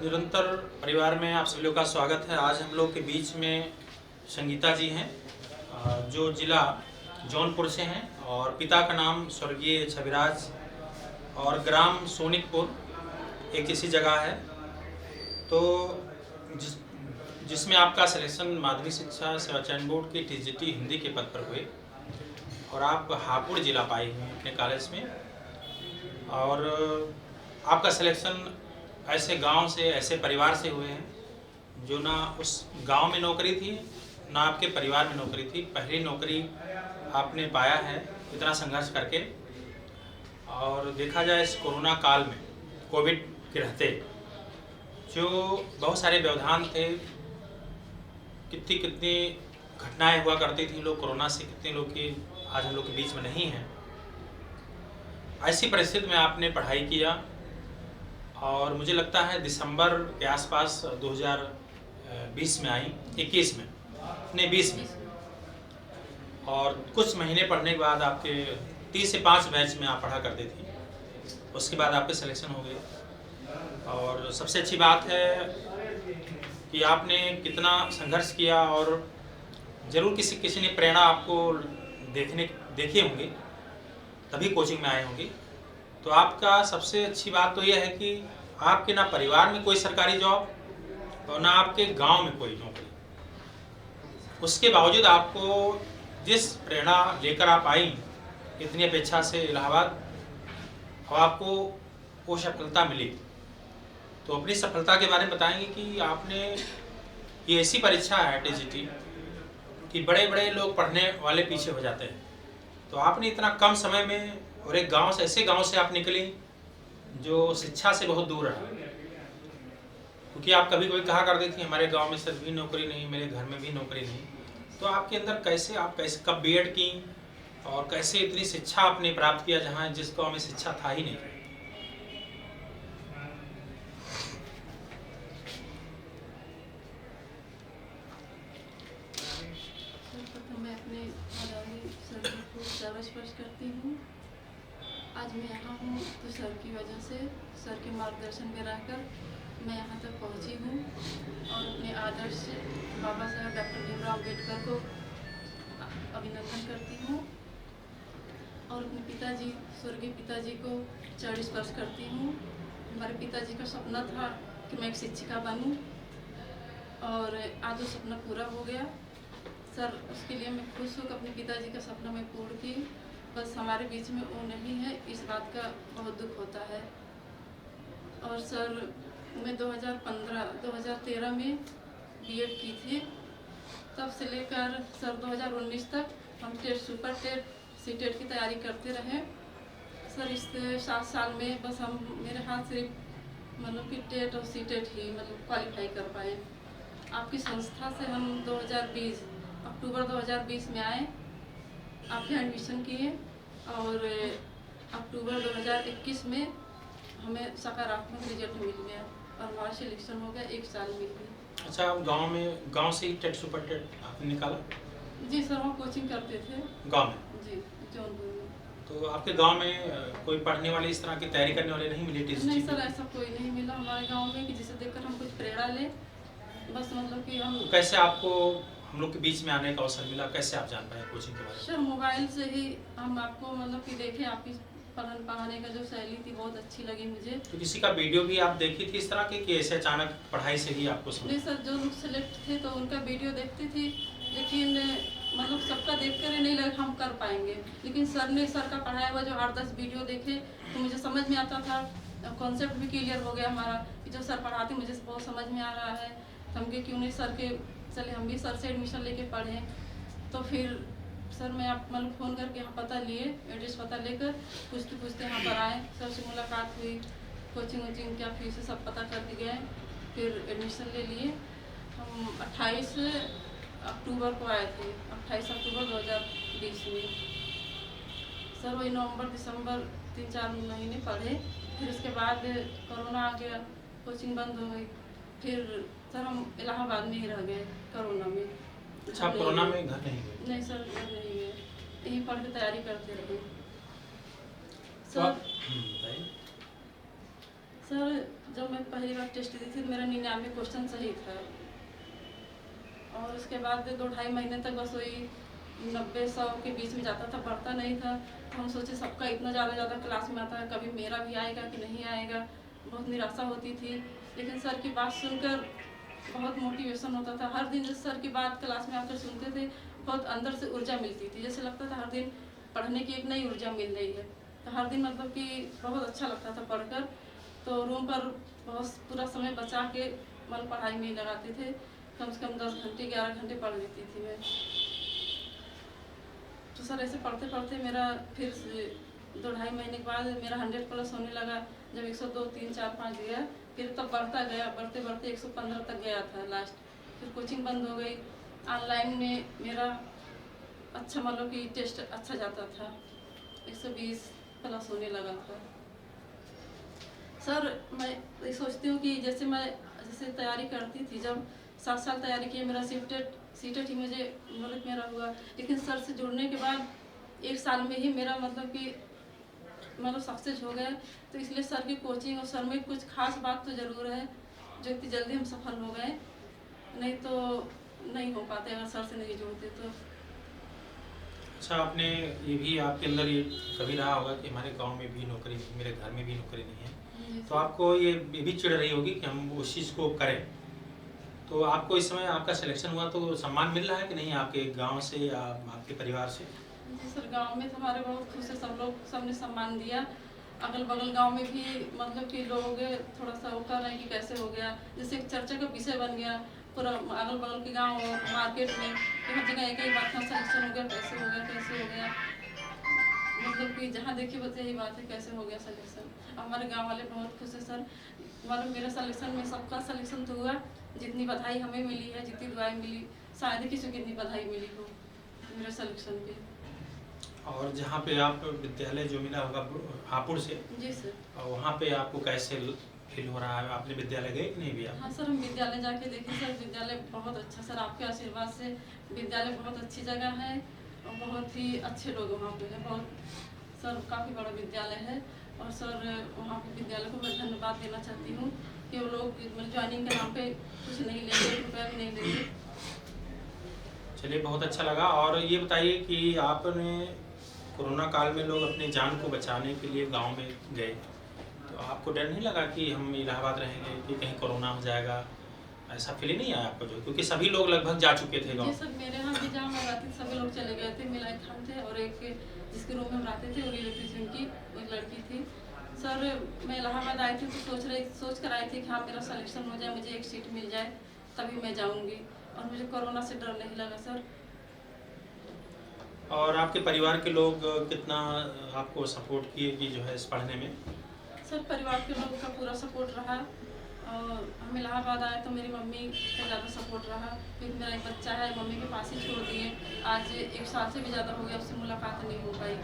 निरंतर परिवार में आप सभी लोग का स्वागत है। आज हम लोग के बीच में संगीता जी हैं, जो जिला जौनपुर से हैं और पिता का नाम स्वर्गीय छविराज और ग्राम सोनिकपुर एक इसी जगह है। तो जिसमें आपका सिलेक्शन माध्यमिक शिक्षा सेवा चयन बोर्ड की टीजीटी हिंदी के पद पर हुए और आप हापुड़ जिला पाए हुए अपने कॉलेज में। और आपका सिलेक्शन ऐसे गांव से, ऐसे परिवार से हुए हैं जो ना उस गांव में नौकरी थी, ना आपके परिवार में नौकरी थी। पहली नौकरी आपने पाया है इतना संघर्ष करके। और देखा जाए इस कोरोना काल में, कोविड के रहते जो बहुत सारे व्यवधान थे, कितनी कितनी घटनाएं हुआ करती थी, लोग कोरोना से कितने लोग की आज हम लोग के बीच में नहीं हैं। ऐसी परिस्थिति में आपने पढ़ाई किया और मुझे लगता है दिसंबर के आसपास 2020 में आई, 21 में नहीं 20 में, और कुछ महीने पढ़ने के बाद आपके 3 से 5 बैच में आप पढ़ा करते थे। उसके बाद आपके सिलेक्शन हो गए। और सबसे अच्छी बात है कि आपने कितना संघर्ष किया और ज़रूर किसी ने प्रेरणा आपको देखी होंगी, तभी कोचिंग में आए होंगे। तो आपका सबसे अच्छी बात तो यह है कि आपके ना परिवार में कोई सरकारी जॉब और ना आपके गांव में कोई नौकरी। उसके बावजूद आपको जिस प्रेरणा लेकर आप आई इतनी अपेक्षा से इलाहाबाद, और आपको वो सफलता मिली। तो अपनी सफलता के बारे में बताएंगे कि आपने ये ऐसी परीक्षा है टीजीटी कि बड़े बड़े लोग पढ़ने वाले पीछे हो जाते हैं, तो आपने इतना कम समय में और एक गांव से, ऐसे गांव से आप निकली जो शिक्षा से बहुत दूर रहा। क्योंकि आप कभी कभी कहा करते थे हमारे गांव में सिर्फ भी नौकरी नहीं, मेरे घर में भी नौकरी नहीं। तो आपके अंदर कैसे कब बीएड की और कैसे इतनी शिक्षा आपने प्राप्त किया जहाँ जिस गाँव में शिक्षा था ही नहीं? मैं अपने आदरणीय सर जी को सर्वस्पर्श करती हूँ। आज मैं यहाँ हूँ तो सर की वजह से, सर के मार्गदर्शन में रहकर मैं यहाँ तक पहुँची हूँ और अपने आदर्श बाबा साहब डॉक्टर भीमराव अम्बेडकर को अभिनंदन करती हूँ और अपने पिताजी, स्वर्गीय पिताजी को चरण स्पर्श करती हूँ। हमारे पिताजी का सपना था कि मैं एक शिक्षिका बनूँ और आज वो सपना पूरा हो गया। सर, उसके लिए मैं खुश हूँ कि अपने पिताजी का सपना मैं पूर्ण की। बस हमारे बीच में वो नहीं है, इस बात का बहुत दुख होता है। और सर, मैं 2013 में बीएड की थी। तब से लेकर सर 2019 तक हम टेट, सुपर टेट, सीटेट की तैयारी करते रहे। सर, इस 7 साल में बस मेरे हाथ से मतलब कि टेट और सीटेट ही क्वालिफाई कर पाए। आपकी संस्था से हम 2020 अक्टूबर 2020 में आए, आपके एडमिशन किए और अक्टूबर 2021 में हमें सकारात्मक रिजल्ट मिल गया और हमारा सिलेक्शन हो गया 1 साल में ही। अच्छा, आप गांव से ही टेट सुपर टेट आपने निकाला? जी सर, हम कोचिंग करते थे गांव में। जी, जौनपुर में। तो आपके गांव में कोई पढ़ने वाले, इस तरह की तैयारी करने वाले नहीं मिले टीजीटी? नहीं सर, ऐसा कोई नहीं मिला हमारे गाँव में कि जिसे देखकर हम कुछ प्रेरणा लें। बस मतलब कि हम तो कैसे आपको हम लोग के बीच में आने का अवसर मिला, कैसे आप जान पाए कोचिंग के बारे में? सर, मोबाइल से ही हम आपको मतलब कि देखे, आपकी पढ़न पढ़ाने का जो शैली थी बहुत अच्छी लगी मुझे। तो किसी का वीडियो भी आप देखी थी इस तरह की कि ऐसे अचानक पढ़ाई से ही आपको समझ? नहीं सर, जो लोग सेलेक्ट थे तो उनका वीडियो देखती थी, लेकिन मतलब सबका देख कर नहीं लगा हम कर पाएंगे। लेकिन सर का पढ़ाया हुआ जो 8-10 वीडियो देखे तो मुझे समझ में आता था, कॉन्सेप्ट भी क्लियर हो गया हमारा कि जो सर पढ़ाते मुझे बहुत समझ में आ रहा है। तो हम क्यों नहीं सर के, चले हम भी सर से एडमिशन लेके पढ़ें। तो फिर सर, मैं आप मतलब फ़ोन करके यहाँ पता लिए, एड्रेस पता लेकर पूछते यहाँ पर आए। सर से मुलाकात हुई, कोचिंग वोचिंग क्या फीस है सब पता करके गए, फिर एडमिशन ले लिए। हम 28 अक्टूबर को आए थे, 28 अक्टूबर 2020 में। सर, वही नवंबर दिसंबर 3-4 महीने पढ़े, फिर उसके बाद कोरोना आ गया, कोचिंग बंद हो गई। फिर सर हम इलाहाबाद में ही रह गए कोरोना में। अच्छा, कोरोना में घर नहीं गए? नहीं सर, घर नहीं गए, यहीं पढ़ के तैयारी करते रहे। तो सर, बताइए। सर जब मैं पहली बार टेस्ट दी थी तो मेरा 99 क्वेश्चन सही था, और उसके बाद 2-2.5 महीने तक बस वही 90-100 के बीच में जाता था, बढ़ता नहीं था। तो हम सोचे सबका इतना ज़्यादा क्लास में आता है, कभी मेरा भी आएगा कि नहीं आएगा, बहुत निराशा होती थी। लेकिन सर की बात सुनकर बहुत मोटिवेशन होता था। हर दिन जैसे सर की बात क्लास में आकर सुनते थे, बहुत अंदर से ऊर्जा मिलती थी, जैसे लगता था हर दिन पढ़ने की एक नई ऊर्जा मिल रही है। तो हर दिन मतलब कि बहुत अच्छा लगता था पढ़कर। तो रूम पर बहुत पूरा समय बचा के मन पढ़ाई में ही लगाते थे, कम से कम 10 घंटे 11 घंटे पढ़ लेती थी मैं। तो सर ऐसे पढ़ते पढ़ते मेरा फिर 2-2.5 महीने के बाद मेरा 100+ होने लगा। जब 102, 3, 4, 5 गया, फिर तब बढ़ता गया, बढ़ते बढ़ते 115 तक गया था लास्ट। फिर कोचिंग बंद हो गई। ऑनलाइन में मेरा अच्छा मतलब कि टेस्ट अच्छा जाता था, 120+ होने लगा था। सर मैं ये सोचती हूँ कि जैसे तैयारी करती थी, जब 7 साल तैयारी की, मेरा सीटेट ही मुझे मतलब मेरा हुआ। लेकिन सर से जुड़ने के बाद 1 साल में ही मेरा मतलब सक्सेस हो गया। तो इसलिए सर की कोचिंग और सर में कुछ खास बात तो ज़रूर है जो इतनी जल्दी हम सफल हो गए, नहीं तो नहीं हो पाते अगर सर से नहीं जुड़ते तो। अच्छा, आपने ये भी आपके अंदर ये कभी रहा होगा कि हमारे गांव में भी नौकरी, मेरे घर में भी नौकरी नहीं है, तो आपको ये भी चिढ़ रही होगी कि हम उस चीज़ को करें। तो आपको इस समय आपका सिलेक्शन हुआ तो सम्मान मिल रहा है कि नहीं, आपके गांव से या आपके परिवार से? जी सर, गांव में तो हमारे बहुत खुश है, सबने सम्मान दिया। अगल बगल गांव में भी मतलब कि लोग थोड़ा सा वो कर रहे हैं कि कैसे हो गया, जैसे एक चर्चा का विषय बन गया पूरा अगल बगल के गांव मार्केट में, हर जगह एक ही बात था, सिलेक्शन हो गया, कैसे हो गया, कैसे हो गया। मतलब कि जहाँ देखिए बस यही बात है, कैसे हो गया सिलेक्शन। हमारे गांव वाले बहुत खुश है सर। मतलब मेरा सिलेक्शन में सबका सिलेक्शन तो हुआ, जितनी बधाई हमें मिली है, जितनी दुआएं मिली, शायद ही किसी को इतनी बधाई मिली हो मेरे सिलेक्शन पे। और जहाँ पे आप विद्यालय जो मिला होगा हापुड़ से, जी सर। और वहाँ पे आपको कैसे फील हो रहा है? आपने विद्यालय गए कि नहीं भी आप? हाँ सर, हम विद्यालय जाके देखे सर, विद्यालय बहुत अच्छा सर, आपके आशीर्वाद से विद्यालय बहुत अच्छी जगह है और बहुत ही अच्छे लोग वहाँ पे हैं। बहुत सर काफ़ी बड़ा विद्यालय है, और सर वहाँ पे विद्यालय को मैं धन्यवाद देना चाहती हूँ कि वो लोग मतलब ज्वाइनिंग के नाम पे कुछ नहीं लेंगे, 1 रुपया भी नहीं लेंगे। चलिए, बहुत अच्छा लगा। और ये बताइए कि आपने कोरोना काल में लोग अपनी जान को बचाने के लिए गांव में गए, तो आपको डर नहीं लगा कि हम इलाहाबाद रहेंगे कि कहीं कोरोना हो जाएगा? ऐसा फील नहीं आया आपको? जो क्योंकि सभी लोग लगभग जा चुके थे जी गांव। सर, मेरे यहाँ भी जहाँ मैं रहती थी सभी लोग चले गए थे। मेरा एक हम थे और एक जिसके रूम में हम रहते थे वो रिलेटिव थी, उनकी एक लड़की थी। सर मैं इलाहाबाद आई थी तो सोच कर आई थी कि हाँ मेरा सिलेक्शन हो जाए, मुझे एक सीट मिल जाए, तभी मैं जाऊँगी, और मुझे कोरोना से डर नहीं लगा सर। और आपके परिवार के लोग कितना आपको सपोर्ट किए कि जो है इस पढ़ने में? सर परिवार के लोगों का पूरा सपोर्ट रहा, और हम इलाहाबाद आए तो मेरी मम्मी का ज़्यादा सपोर्ट रहा, क्योंकि मेरा एक बच्चा है, मम्मी के पास ही छोड़ दिए। आज 1 साल से भी ज़्यादा हो गया, उससे मुलाकात नहीं हो पाई।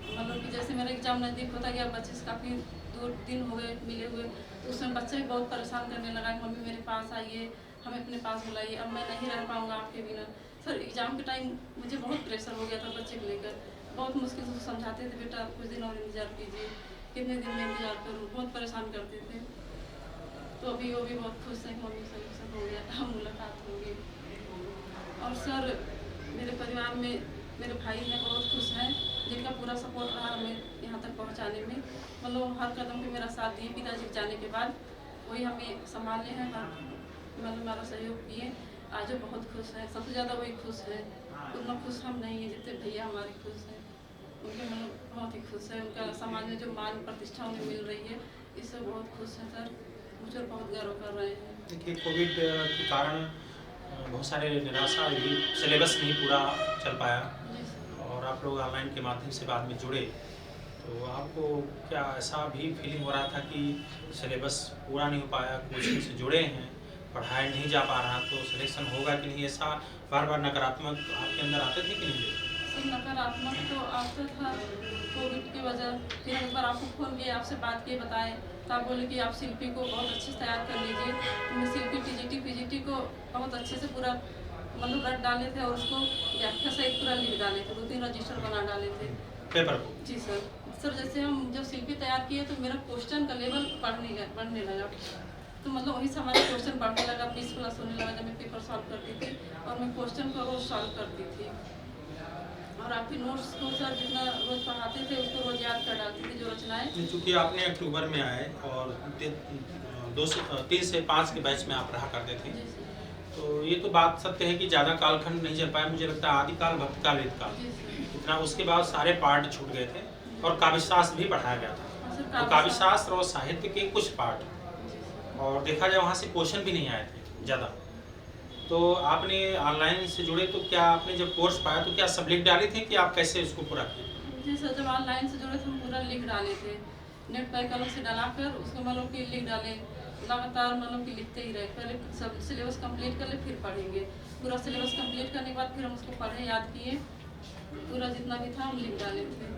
मतलब कि जैसे मेरा एग्ज़ाम नज़दीक होता गया, बच्चे से काफ़ी दूर दिन हो गए मिले हुए, तो उसमें बच्चा भी बहुत परेशान करने लगा कि मम्मी मेरे पास आइए, हमें अपने पास बुलाइए, अब मैं नहीं रह पाऊँगा आपके बिना। सर एग्ज़ाम के टाइम मुझे बहुत प्रेशर हो गया था बच्चे को लेकर, बहुत मुश्किल से समझाते थे, बेटा कुछ दिन और इंतज़ार कीजिए, कितने दिन में इंतज़ार करूँ, बहुत परेशान करते थे। तो अभी वो भी बहुत खुश है, मम्मी सिलेक्शन हो गया, मुलाकात हो गई। और सर मेरे परिवार में मेरे भाई हैं, बहुत खुश हैं, जिनका पूरा सपोर्ट रहा हमें यहाँ तक पहुँचाने में। मतलब हर कदम पे मेरा साथ दिए, पिताजी के जाने के बाद वही हमें संभाले हैं, मतलब हमारा सहयोग किए। आज वो बहुत खुश है, सबसे ज़्यादा वही खुश है, उतना खुश हम नहीं हैं जितने भैया हमारे खुश हैं। उनके मतलब बहुत ही खुश है, उनका समाज में जो मान प्रतिष्ठा उन्हें मिल रही है, इससे बहुत खुश है सर, मुझ पर बहुत गर्व कर रहे हैं। देखिए, कोविड के कारण बहुत सारे निराशा हुई, सिलेबस नहीं पूरा चल पाया, जी सर। और आप लोग ऑनलाइन के माध्यम से बाद में जुड़े, तो आपको क्या ऐसा भी फीलिंग हो रहा था कि सिलेबस पूरा नहीं हो पाया, कोचिंग से जुड़े हैं, पढ़ाई नहीं जा पा रहा, तो सिलेक्शन होगा कि नहीं, ऐसा बार बार नकारात्मक आपके अंदर आते थे कि नहीं? सर नकारात्मक तो आता था कोविड की वजह। फिर एक बार आपको फ़ोन किया, आपसे बात किए, बताए, तो आप बोले कि आप शिल्पी को बहुत अच्छे से तैयार कर लीजिए। हमने शिल्पी टीजीटी पीजीटी को बहुत अच्छे से पूरा मतलब रट डाले थे, और उसको व्याख्या सहित पूरा लिख डाले थे, 2-3 रजिस्टर बना डाले थे। पेपर को? जी सर, सर जैसे हम जब शिल्पी तैयार किए तो मेरा क्वेश्चन का लेवल बढ़ने लगा, तो मतलब वहीं से हमारा क्वेश्चन बढ़ने लगा, 20+ होने लगा जब मैं पेपर सॉल्व करती थी और मैं क्वेश्चन को रोज सॉल्व करती थी। और आपके नोट्स को सर जितना रोज पढ़ाते थे उसको रोज याद कर डालती थी जो रचनाएं। चूँकि आपने अक्टूबर में आए और 3 से 5 के बैच में आप रहा करते थे, जी सर। तो ये तो बात सत्य है कि ज़्यादा कालखंड नहीं चल पाया। मुझे लगता है आदिकाल, भक्तकाल, वेदकाल, जी सर। इतना उसके बाद सारे पार्ट छूट गए थे और काव्यशास्त्र भी पढ़ाया गया था। हाँ सर, तो काव्यशास्त्र और साहित्य के कुछ पार्ट, जी सर। और देखा जाए वहाँ से क्वेश्चन भी नहीं आए थे ज़्यादा। तो आपने ऑनलाइन से जुड़े तो क्या आपने जब कोर्स पाया तो क्या सब लिख डाले थे कि आप कैसे उसको पूरा किए? जी सर, जब ऑनलाइन से जुड़े थे हम पूरा लिख डाले थे, नेट पैक अलग से डालाकर उसको मतलब कि लिख डाले, लगातार मतलब कि लिखते ही रहे। पहले सब सिलेबस कंप्लीट कर ले फिर पढ़ेंगे, पूरा सिलेबस कंप्लीट करने के बाद फिर हम उसको पढ़े, याद किए, पूरा जितना भी था हम लिख डाले थे।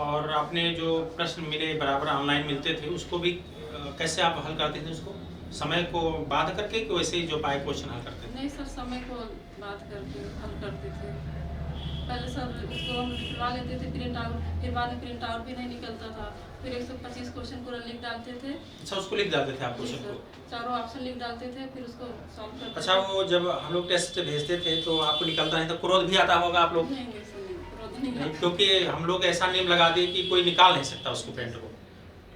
और आपने जो प्रश्न मिले बराबर ऑनलाइन मिलते थे उसको भी कैसे आप हल करते थे उसको? समय को बाध करके कि वैसे ही जो पाए क्वेश्चन हल करते थे? नहीं सर, समय को बात करके हल करते थे। पहले सर उसको हम लिखवा लेते थे प्रिंट आउट, फिर बाद में प्रिंट आउट भी नहीं निकलता था, फिर 125 क्वेश्चन पूरा लिख डालते थे। अच्छा, उसको लिख डालते थे आप जी क्वेश्चन सर, को? चारों ऑप्शन लिख डालते थे, फिर उसको सॉल्व करते अच्छा, थे। वो जब हम लोग टेस्ट भेजते थे तो आपको निकलता नहीं था, क्रोध भी आता होगा आप लोग? नहीं नहीं सर, नहीं, क्रोध नहीं नहीं, आता। क्योंकि हम लोग ऐसा नियम लगा दिए कि कोई निकाल नहीं सकता उसको प्रिंट को।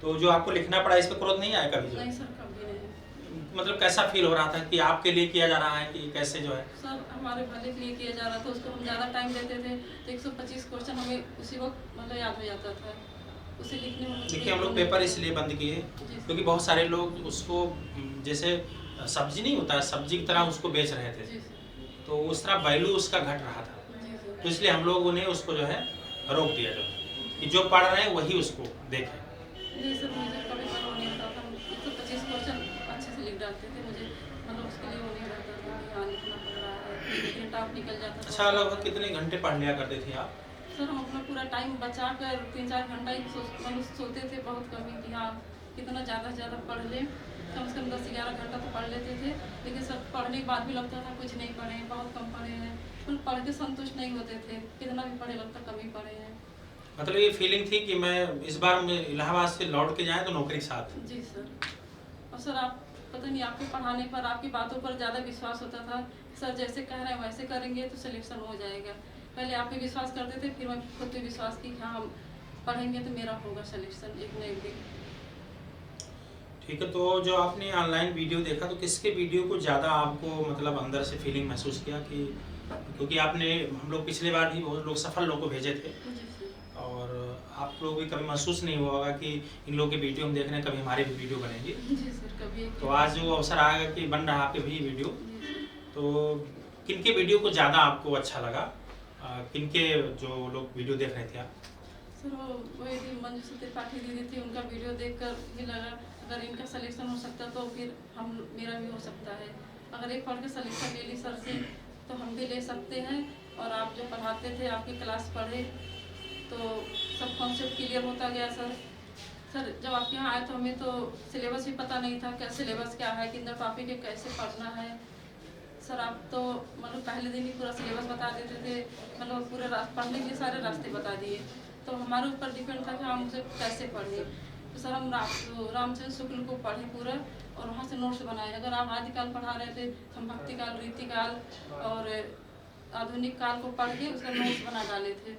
तो जो आपको लिखना पड़ा इस पे क्रोध नहीं आया कभी? जो नहीं सर, कभी नहीं। मतलब कैसा फील हो रहा था कि आपके लिए किया जा रहा है कि कैसे जो है? सर हमारे भले के लिए किया जा रहा था, उसको हम ज़्यादा टाइम देते थे तो 125 क्वेश्चन हमें उसी वक्त मतलब याद हो जाता था, उसे लिखने में। देखिए, हम लोग पेपर इसलिए बंद किए जी क्योंकि बहुत सारे लोग उसको जैसे सब्जी नहीं होता, सब्जी की तरह उसको बेच रहे थे, जी सर। तो उस तरह वैल्यू उसका घट रहा था। जी सर। तो इसलिए हम लोगों ने उसको जो है रोक दिया, जो है कि जो पढ़ रहे हैं वही उसको देखें। नहीं सर, मुझे कभी वो नहीं होता था, 125 क्वेश्चन अच्छे से लिख डालते थे, मुझे मतलब उसके लिए वो नहीं रहता था कि हाँ लिखना पड़ रहा है, प्रिंट आउट निकल जाता था। अच्छा, लगभग कितने घंटे पढ़ लिया करते थे आप? सर हम अपना पूरा टाइम बचा कर 3-4 घंटा ही मतलब सोते थे, बहुत कम ही कि हाँ कितना ज़्यादा से ज़्यादा पढ़ लें, कम से कम 10-11 घंटा तो पढ़ लेते थे। लेकिन सर पढ़ने के बाद भी लगता था कुछ नहीं पढ़े हैं, बहुत कम पढ़े हैं, मतलब पढ़ के संतुष्ट नहीं होते थे, कितना भी पढ़े लगता कम ही पढ़े हैं। मतलब ये फीलिंग थी कि मैं इस बार मैं इलाहाबाद से लौट के जाए तो नौकरी के साथ। जी सर। और सर आप पता नहीं आपके पढ़ाने पर, आपकी बातों पर ज़्यादा विश्वास होता था, सर जैसे कह रहे हैं वैसे करेंगे तो सिलेक्शन हो जाएगा। पहले आप पे विश्वास करते थे, फिर मैं खुद पे विश्वास की कि हाँ हम पढ़ेंगे तो मेरा होगा सिलेक्शन एक न एक दिन। ठीक है, तो जो आपने ऑनलाइन वीडियो देखा तो किसके वीडियो को ज़्यादा आपको मतलब अंदर से फीलिंग महसूस किया कि, क्योंकि आपने हम लोग पिछले बार भी बहुत लोग सफल लोग को भेजे थे जी सर। और आप लोग भी कभी महसूस नहीं हुआ होगा कि इन लोगों के वीडियो हम देख रहे हैं, कभी हमारे भी वीडियो बनेंगे। जी सर, कभी तो आज जो अवसर आएगा कि बन रहा आपके भी वीडियो, जी सर। तो किनके वीडियो को ज़्यादा आपको अच्छा लगा? किनके जो लोग वीडियो देख रहे थे आप? सर वो वही थी मंजू त्रिपाठी दीदी थी, उनका वीडियो देखकर ये लगा अगर इनका सिलेक्शन हो सकता तो फिर हम मेरा भी हो सकता है। अगर एक पढ़ के सिलेक्शन ले ली सर से तो हम भी ले सकते हैं। और आप जो पढ़ाते थे, आपकी क्लास पढ़े तो सब कॉन्सेप्ट क्लियर होता गया सर। सर जब आपके यहाँ आए तो हमें तो सिलेबस भी पता नहीं था, क्या सिलेबस क्या है, कितना टॉपिक है, कैसे पढ़ना है। सर आप तो मतलब पहले दिन ही पूरा सिलेबस बता देते थे, मतलब पूरे पढ़ने के सारे रास्ते बता दिए। तो हमारे ऊपर डिपेंड था कि हम उसे कैसे पढ़ें। तो सर हम रामचंद्र शुक्ल को पढ़े पूरा और वहाँ से नोट्स बनाए। अगर आप आदिकाल पढ़ा रहे थे, हम भक्तिकाल, रीतिकाल और आधुनिक काल को पढ़ के उसका नोट्स बना डाले थे,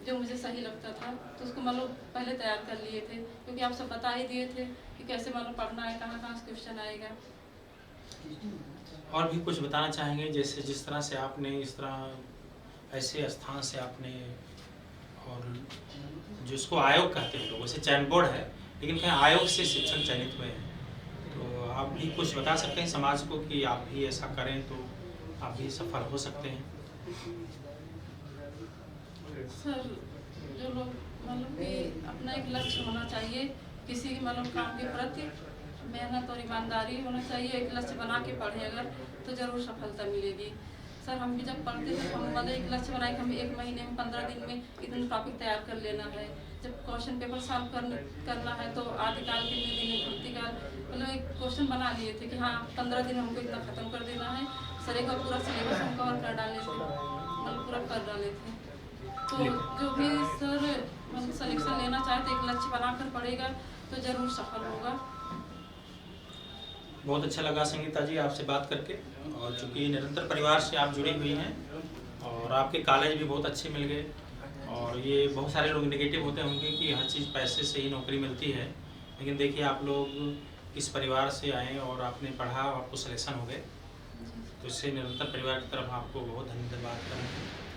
जो मुझे सही लगता था। तो उसको मतलब पहले तैयार कर लिए थे, क्योंकि आप सब बता ही दिए थे कि कैसे मतलब पढ़ना है, कहाँ कहाँ से क्वेश्चन आएगा। और भी कुछ बताना चाहेंगे, जैसे जिस तरह से आपने इस तरह ऐसे स्थान से आपने, और जिसको आयोग कहते हैं लोग, वैसे चयन बोर्ड है लेकिन कहीं आयोग से शिक्षक चयनित हुए हैं, तो आप भी कुछ बता सकते हैं समाज को कि आप भी ऐसा करें तो आप भी सफल हो सकते हैं? सर जो लोग मतलब कि अपना एक लक्ष्य होना चाहिए, किसी की मतलब काम के प्रति मेहनत और ईमानदारी होना चाहिए। एक लक्ष्य बना के पढ़े अगर तो ज़रूर सफलता मिलेगी। सर हम भी जब पढ़ते थे हम मतलब एक लक्ष्य बनाए कि हमें 1 महीने में 15 दिन में इतने टॉपिक तैयार कर लेना है। जब क्वेश्चन पेपर सॉल्व करना है तो आदिकाल के इतने दिन में, भक्तिकाल, मतलब एक क्वेश्चन बना लिए थे कि हाँ 15 दिन में हमको इतना ख़त्म कर देना है। सर एक पूरा सिलेबस हम कवर कर डाले थे, मतलब पूरा कर डाले थे। तो जो भी सर मतलब सिलेक्शन लेना चाहे तो एक लक्ष्य बनाकर पढ़ेगा तो ज़रूर सफल होगा। बहुत अच्छा लगा संगीता जी आपसे बात करके, और चूँकि निरंतर परिवार से आप जुड़ी हुई हैं और आपके कॉलेज भी बहुत अच्छे मिल गए, और ये बहुत सारे लोग नेगेटिव होते होंगे कि हर चीज़ पैसे से ही नौकरी मिलती है, लेकिन देखिए आप लोग इस परिवार से आए और आपने पढ़ा और आपको सिलेक्शन हो गए, तो इससे निरंतर परिवार की तरफ आपको बहुत धन्यवाद करें।